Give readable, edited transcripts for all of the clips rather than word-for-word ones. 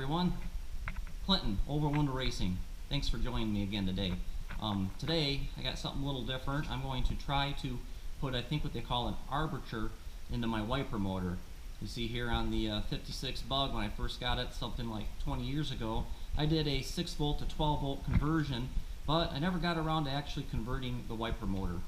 everyone. Clinton, Over Window Racing. Thanks for joining me again today. Today I got something a little different. I'm going to try to put, I think, what they call an armature into my wiper motor. You see here on the 56 Bug, when I first got it, something like 20 years ago, I did a 6 volt to 12 volt conversion, but I never got around to actually converting the wiper motor.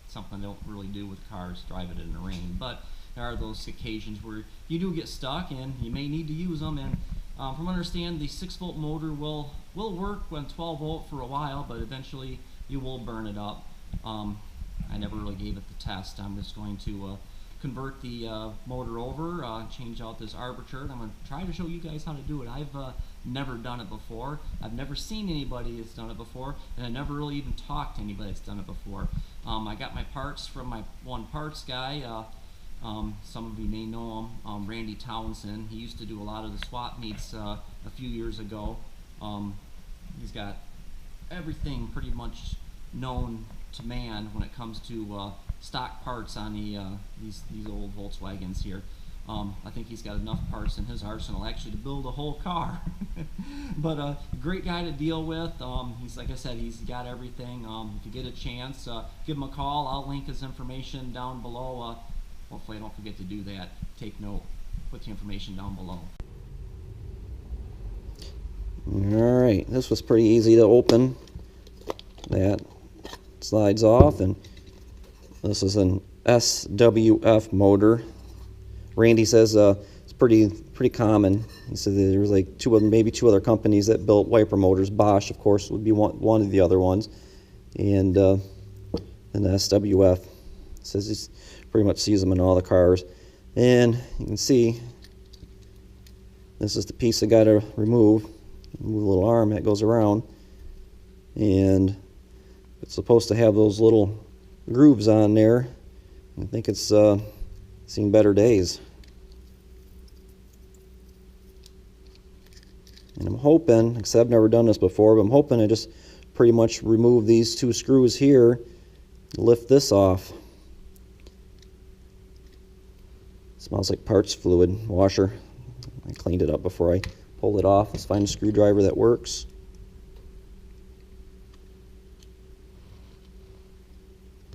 Something I don't really do with cars, drive it in the rain, but there are those occasions where you do get stuck and you may need to use them. And from what I understand, the 6 volt motor will work on 12 volt for a while, but eventually you will burn it up. I never really gave it the test. I'm just going to convert the motor over, change out this armature, and I'm going to try to show you guys how to do it. I've never done it before. I've never seen anybody that's done it before, and I never really even talked to anybody that's done it before. I got my parts from my one parts guy. Some of you may know him, Randy Townsend. He used to do a lot of the swap meets a few years ago. He's got everything pretty much known to man when it comes to stock parts on these old Volkswagens here. I think he's got enough parts in his arsenal actually to build a whole car. But a great guy to deal with. He's, like I said, he's got everything. If you get a chance, give him a call. I'll link his information down below. Hopefully I don't forget to do that. Take note. Put the information down below. Alright, this was pretty easy to open. That slides off, and this is an SWF motor. Randy says it's pretty common. He said there was like maybe two other companies that built wiper motors. Bosch, of course, would be one of the other ones, and the SWF. Says he pretty much sees them in all the cars. And you can see this is the piece I got to remove. Move the little arm that goes around, and it's supposed to have those little grooves on there. I think it's seen better days. And I'm hoping, because I've never done this before, but I'm hoping I just pretty much remove these two screws here, lift this off. Smells like parts fluid washer. I cleaned it up before I pulled it off. Let's find a screwdriver that works.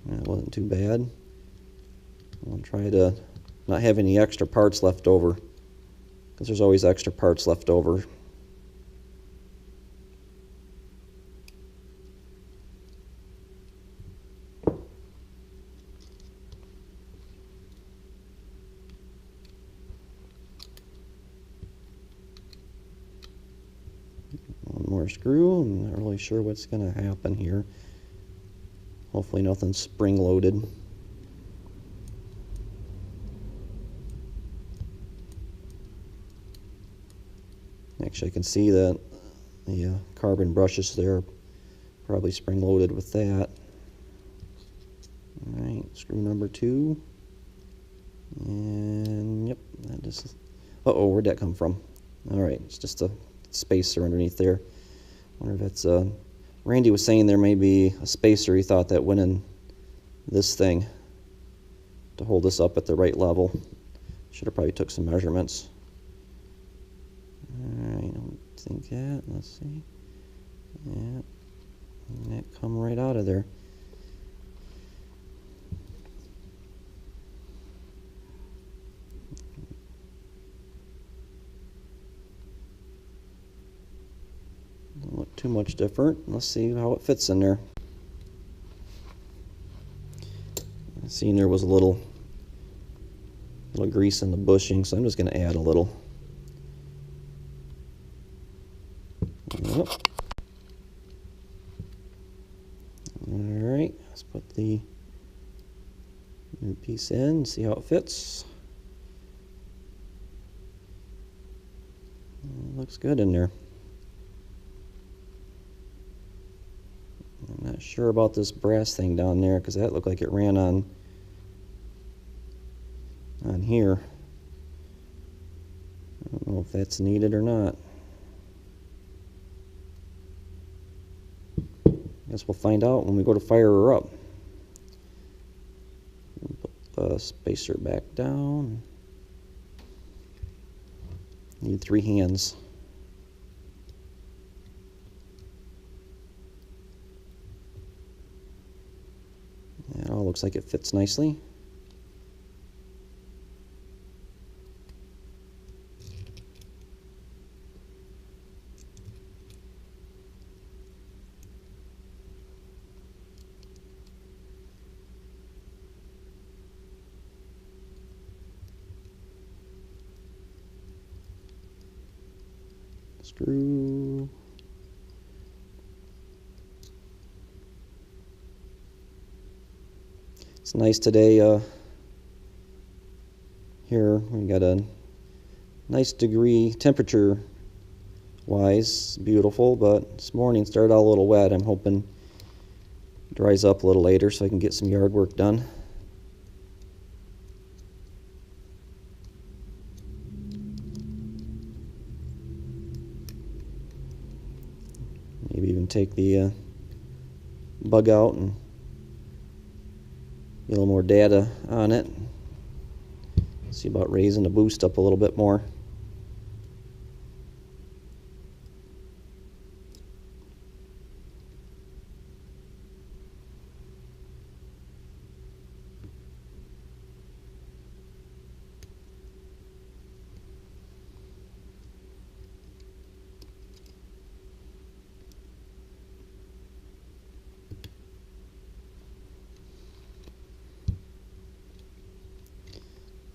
That wasn't too bad. I'll try to not have any extra parts left over, because there's always extra parts left over. One more screw. I'm not really sure what's going to happen here. Hopefully nothing's spring-loaded. Actually, I can see that the carbon brushes there are probably spring-loaded with that. Alright, screw number 2. And yep, that just... Uh-oh, where'd that come from? Alright, it's just a spacer underneath there. Wonder if that's Randy was saying there may be a spacer he thought that went in this thing to hold this up at the right level. Should have probably took some measurements. Alright, I don't think that. Let's see. Yeah, and that come right out of there. Doesn't look too much different. Let's see how it fits in there. I seen there was a little grease in the bushing, so I'm just going to add a little. Yep. Alright, let's put the new piece in and see how it fits. Looks good in there. I'm not sure about this brass thing down there, because that looked like it ran on here. I don't know if that's needed or not. Guess we'll find out when we go to fire her up. Put the spacer back down. Need 3 hands. It all looks like it fits nicely. Screw. It's nice today. Here we got a nice degree temperature wise, beautiful, but this morning started out a little wet. I'm hoping it dries up a little later so I can get some yard work done. Maybe even take the bug out and get a little more data on it. See about raising the boost up a little bit more.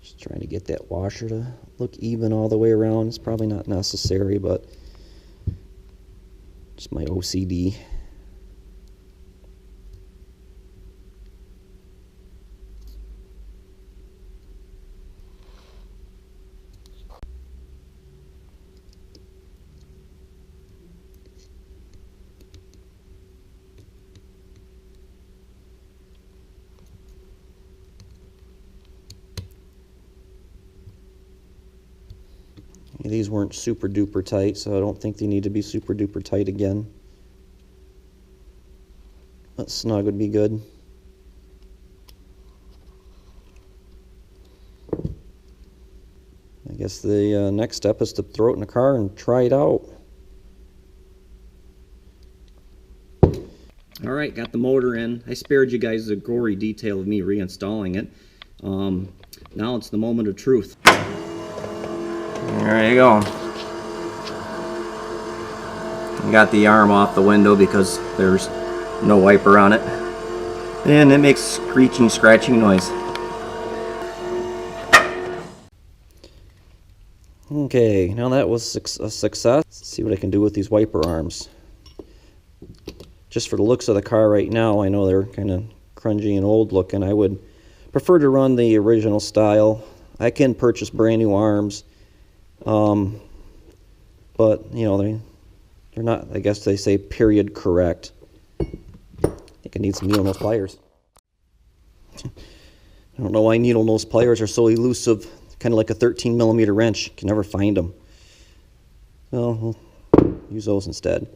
Just trying to get that washer to look even all the way around. It's probably not necessary, but just my OCD. These weren't super duper tight, so I don't think they need to be super duper tight again. But snug would be good. I guess the next step is to throw it in the car and try it out. Alright, got the motor in. I spared you guys the gory detail of me reinstalling it. Now it's the moment of truth. There you go. I got the arm off the window because there's no wiper on it. And it makes screeching, scratching noise. Okay, now that was a success. Let's see what I can do with these wiper arms. Just for the looks of the car right now, I know they're kind of grungy and old looking. I would prefer to run the original style. I can purchase brand new arms. But, you know, they're not, I guess they say period correct. I think I need some needle nose pliers. I don't know why needle nose pliers are so elusive, kind of like a 13mm wrench. You can never find them. So we'll use those instead.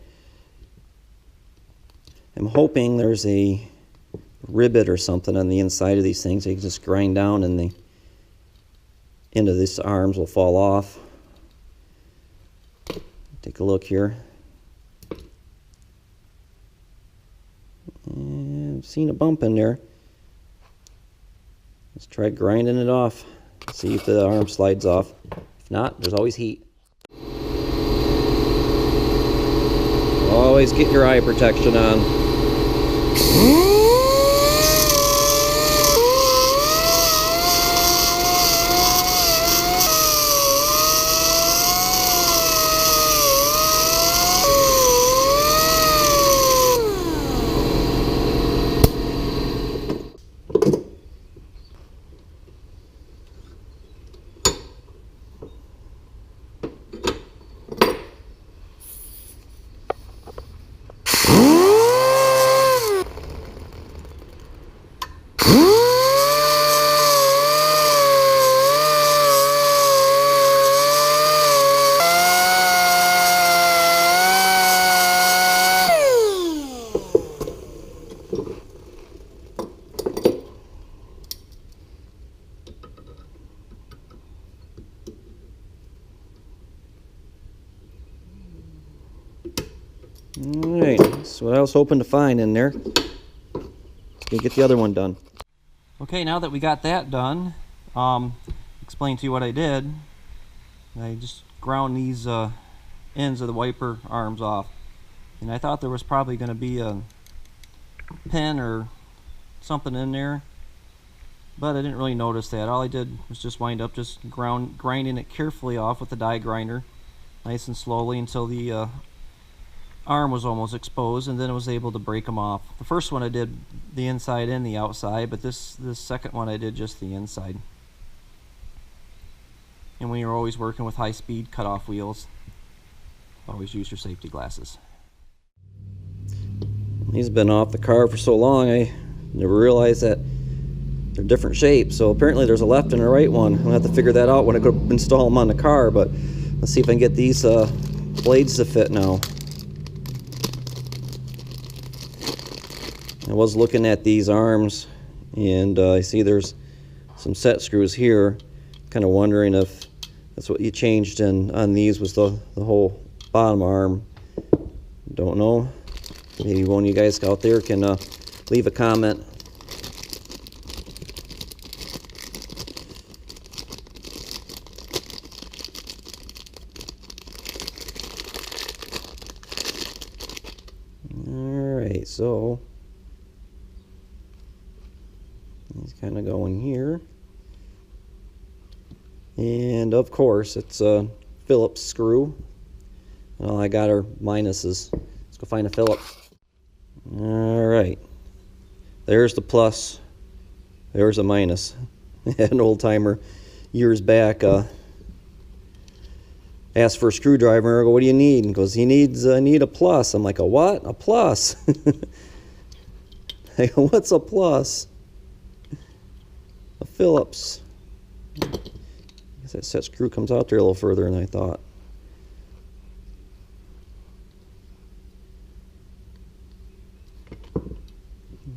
I'm hoping there's a rivet or something on the inside of these things. They can just grind down and the end of these arms will fall off. Take a look here. And I've seen a bump in there. Let's try grinding it off. See if the arm slides off. If not, there's always heat. Always get your eye protection on. what I was hoping to find in there. Let's get the other one done. Okay, now that we got that done, explain to you what I did. I just ground these ends of the wiper arms off, and I thought there was probably going to be a pin or something in there, but I didn't really notice that. All I did was just wind up just grinding it carefully off with the die grinder, nice and slowly, until the arm was almost exposed, and then I was able to break them off. The first one I did the inside and the outside, but this second one I did just the inside. And when you're always working with high-speed cutoff wheels, always use your safety glasses. These have been off the car for so long, I never realized that they're different shapes. So apparently there's a left and a right one. I'll have to figure that out when I go install them on the car, but let's see if I can get these blades to fit now. I was looking at these arms, and I see there's some set screws here. Kind of wondering if that's what you changed on these, was the whole bottom arm. Don't know. Maybe one of you guys out there can leave a comment. Alright, so it's kind of going here. And of course, it's a Phillips screw. All I got are minuses. Let's go find a Phillips. Alright. There's the plus. There's a minus. An old timer years back asked for a screwdriver. I go, what do you need? And he goes, I need a plus. I'm like, a what? A plus. I go, what's a plus? A Phillips. That set screw comes out there a little further than I thought.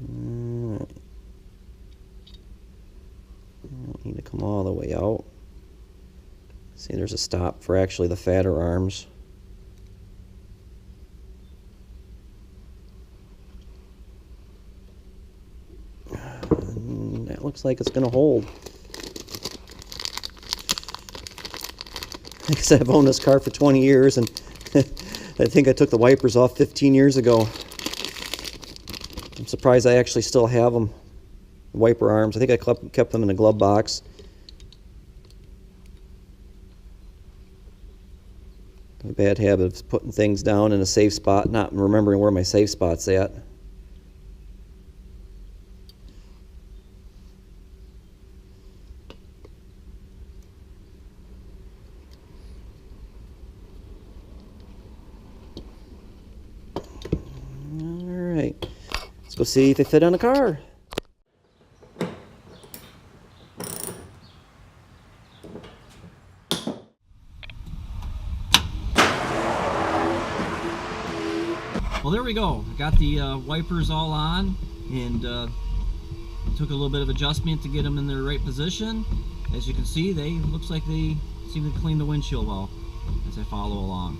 Right. I don't need to come all the way out. See, there's a stop for actually the fatter arms. And that looks like it's going to hold. I guess I've owned this car for 20 years, and I think I took the wipers off 15 years ago. I'm surprised I actually still have them, wiper arms. I think I kept them in a glove box. A bad habit of putting things down in a safe spot, not remembering where my safe spot's at. Alright, let's go see if they fit on the car. Well, there we go. I got the wipers all on, and took a little bit of adjustment to get them in their right position. As you can see, looks like they seem to clean the windshield well as I follow along.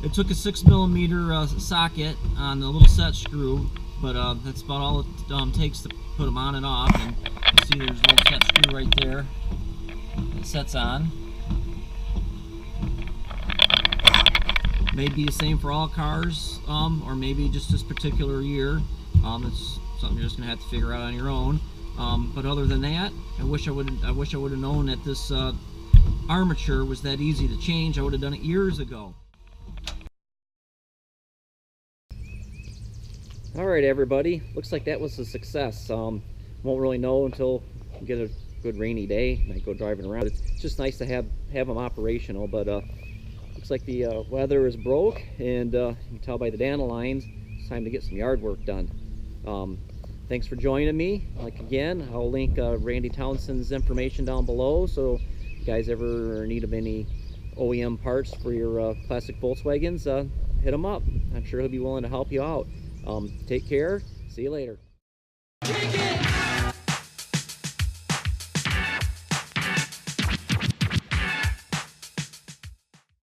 It took a 6mm socket on the little set screw, but that's about all it takes to put them on and off. And you see there's a little set screw right there that sets on. May be the same for all cars, or maybe just this particular year. It's something you're just gonna have to figure out on your own. But other than that, I wish I would have known that this armature was that easy to change. I would have done it years ago. All right, everybody. Looks like that was a success. Won't really know until you get a good rainy day and I go driving around. It's just nice to have them operational, but looks like the weather is broke, and you can tell by the dandelions it's time to get some yard work done. Thanks for joining me. Like again, I'll link Randy Townsend's information down below, so if you guys ever need of any OEM parts for your classic Volkswagens, hit him up. I'm sure he'll be willing to help you out. Take care. See you later.